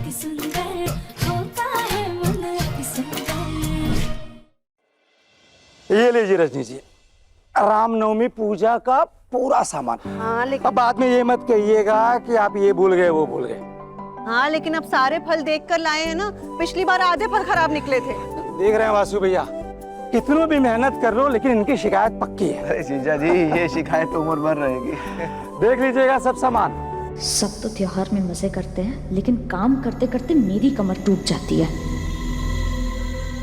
अति सुंदर होता है मन अति सुंदर। ये लीजिए रजनी जी, रामनवमी पूजा का पूरा सामान। हाँ लेकिन अब बाद में ये मत कहिएगा कि आप ये भूल गए वो भूल गए। हाँ लेकिन अब सारे फल देख कर लाए हैं ना, पिछली बार आधे फल खराब निकले थे। देख रहे हैं वासु भैया, कितनों भी मेहनत कर लो लेकिन इनकी शिकायत पक्की है। अरे जीजा जी, ये शिकायत तो उम्र भर रहेगी। देख लीजिएगा सब सामान। सब तो त्योहार में मजे करते हैं, लेकिन काम करते करते मेरी कमर टूट जाती है।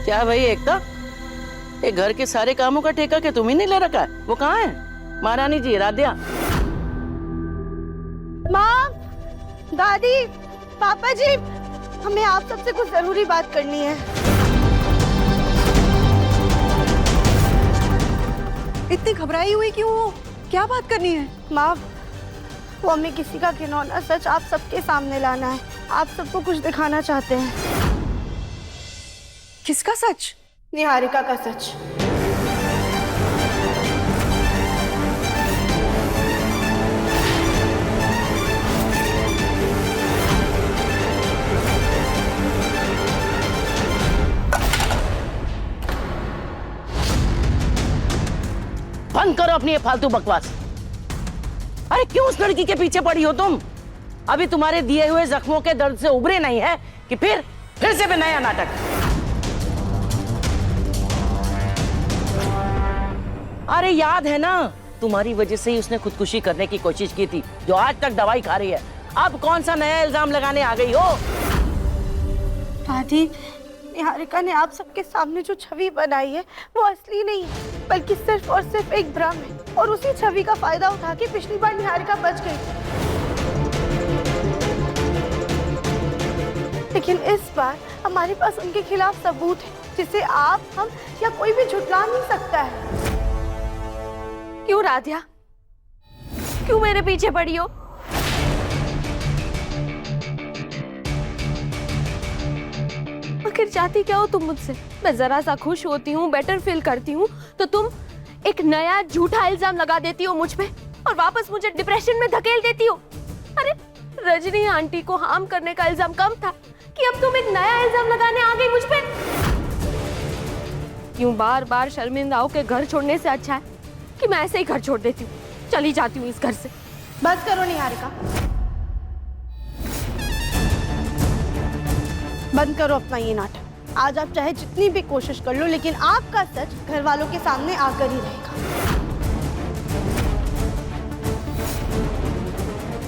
क्या भाई एकता, ये घर के सारे कामों का ठेका क्या तुम ही नहीं ले रखा है? वो कहाँ है? महारानी जी, राधिया। माँ, दादी, पापा जी, हमें आप सबसे कुछ जरूरी बात करनी है। इतनी घबराई हुई क्यों हो? क्या बात करनी है? माँ, वो हमें किसी का घिनौना सच आप सबके सामने लाना है। आप सबको कुछ दिखाना चाहते हैं। किसका सच? निहारिका का सच। बंद करो अपनी ये फालतू बकवास। अरे क्यों उस लड़की के पीछे पड़ी हो तुम? अभी तुम्हारे दिए हुए जख्मों के दर्द से उभरे नहीं है कि फिर से भी नया नाटक। अरे याद है ना, तुम्हारी वजह से ही उसने खुदकुशी करने की कोशिश की थी, जो आज तक दवाई खा रही है। अब कौन सा नया इल्जाम लगाने आ गई हो? दादी, निहारिका ने आप सबके सामने जो छवि बनाई है वो असली नहीं है, बल्कि सिर्फ और सिर्फ एक भ्रम है। और उसी छवि का फायदा उठा के पिछली बार निहारिका बच गई, लेकिन इस बार हमारे पास उनके खिलाफ सबूत है, जिसे आप, हम या कोई भी झुठला नहीं सकता है। क्यों राधिया, क्यों मेरे पीछे पड़ी हो? आखिर चाहती क्या हो तुम मुझसे? मैं जरा सा खुश होती हूँ, बेटर फील करती हूँ, तो तुम एक नया झूठा इल्जाम लगा देती हो मुझ पे और वापस मुझे डिप्रेशन में धकेल देती हो। अरे रजनी आंटी को हार्म करने का इल्जाम कम था कि अब तुम एक नया इल्जाम लगाने आ गई मुझ पे। क्यों बार बार शर्मिंदा होकर घर छोड़ने से अच्छा है कि मैं ऐसे ही घर छोड़ देती हूँ, चली जाती हूँ इस घर से। बस करो निहारिका, बंद करो अपना ये नाटक। आज आप चाहे जितनी भी कोशिश कर लो, लेकिन आपका सच घर वालों के सामने आकर ही रहेगा।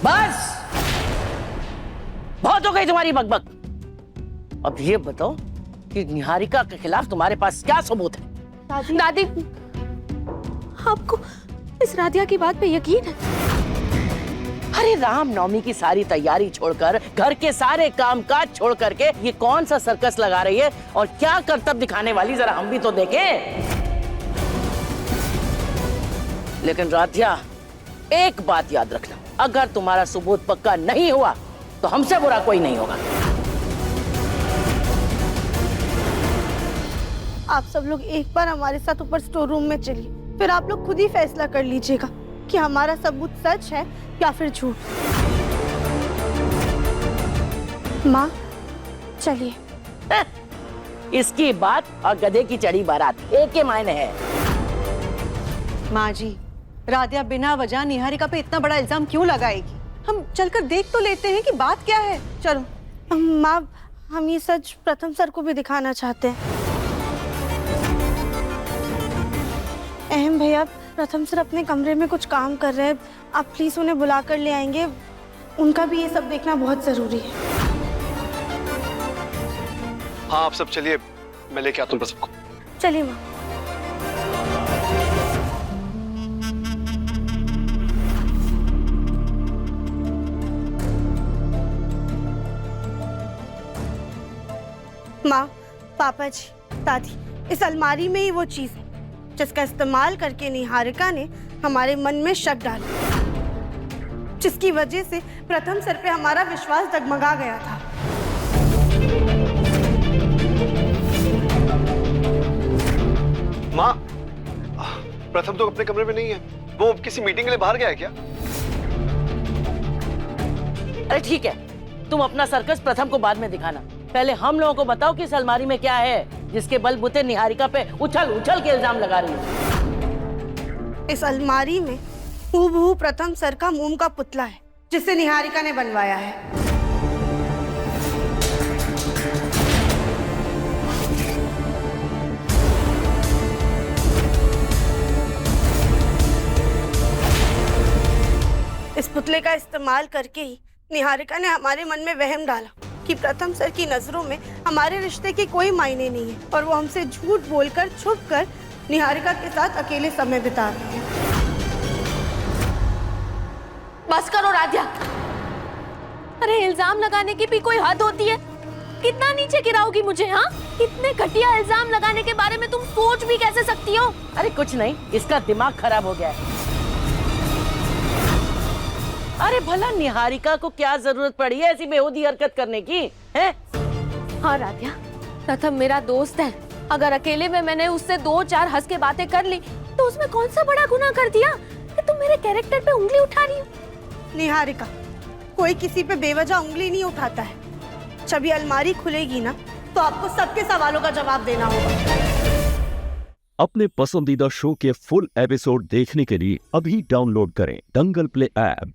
बस बहुत हो गई तुम्हारी बकबक। अब ये बताओ कि निहारिका के खिलाफ तुम्हारे पास क्या सबूत है? दादी, आपको इस राधिया की बात पे यकीन है? अरे रामनवमी की सारी तैयारी छोड़कर, घर के सारे कामकाज छोड़ करके ये कौन सा सर्कस लगा रही है और क्या करतब दिखाने वाली, जरा हम भी तो देखें। लेकिन राधिया, एक बात याद रखना, अगर तुम्हारा सबूत पक्का नहीं हुआ तो हमसे बुरा कोई नहीं होगा। आप सब लोग एक बार हमारे साथ ऊपर स्टोर रूम में चलिए, फिर आप लोग खुद ही फैसला कर लीजिएगा कि हमारा सबूत सच है या फिर झूठ। माँ, चलिए। इसकी बात और गधे की चढ़ी बारात एक ही मायने है। माँ जी, राधिया बिना वजह निहारिका पे इतना बड़ा इल्जाम क्यों लगाएगी? हम चलकर देख तो लेते हैं कि बात क्या है। चलो। माँ, हम ये सच प्रथम सर को भी दिखाना चाहते हैं। अहम भैया, प्रथम सर अपने कमरे में कुछ काम कर रहे हैं, आप प्लीज उन्हें बुला कर ले आएंगे। उनका भी ये सब देखना बहुत जरूरी है। हाँ, आप सब चलिए, मैं लेके आता हूँ सबको। चलिए माँ। माँ, पापा जी, दादी, इस अलमारी में ही वो चीज है जिसका इस्तेमाल करके निहारिका ने हमारे मन में शक डाला, जिसकी वजह से प्रथम सर पे हमारा विश्वास डगमगा गया था। माँ, प्रथम तो अपने कमरे में नहीं है, वो किसी मीटिंग के लिए बाहर गया है क्या? अरे ठीक है, तुम अपना सर्कस प्रथम को बाद में दिखाना, पहले हम लोगों को बताओ कि इस अलमारी में क्या है जिसके बलबूते निहारिका पे उछल उछल के इल्जाम लगा रही हो। इस अलमारी में हूबहू प्रथम सर का मोम का पुतला है जिसे निहारिका ने बनवाया है। इस पुतले का इस्तेमाल करके ही निहारिका ने हमारे मन में वहम डाला कि प्रथम सर की नजरों में हमारे रिश्ते के कोई मायने नहीं है और वो हमसे झूठ बोलकर छुपकर निहारिका के साथ अकेले समय बिता रही है। बस करो राध्या। अरे इल्जाम लगाने की भी कोई हद होती है? कितना नीचे गिराओगी मुझे? हाँ, इतने घटिया इल्जाम लगाने के बारे में तुम सोच भी कैसे सकती हो? अरे कुछ नहीं, इसका दिमाग खराब हो गया है। अरे भला निहारिका को क्या जरूरत पड़ी है ऐसी बेहूदी हरकत करने की, है? हाँ राध्या, प्रथम मेरा दोस्त है। अगर अकेले में मैंने उससे 2-4 हंस के बातें कर ली तो उसमें कौन सा बड़ा गुनाह कर दिया कि तुम मेरे कैरेक्टर पे उंगली उठा रही हो? निहारिका, कोई किसी पे बेवजह उंगली नहीं उठाता है। जब ये अलमारी खुलेगी ना तो आपको सबके सवालों का जवाब देना होगा। अपने पसंदीदा शो के फुल एपिसोड देखने के लिए अभी डाउनलोड करें दंगल प्ले ऐप।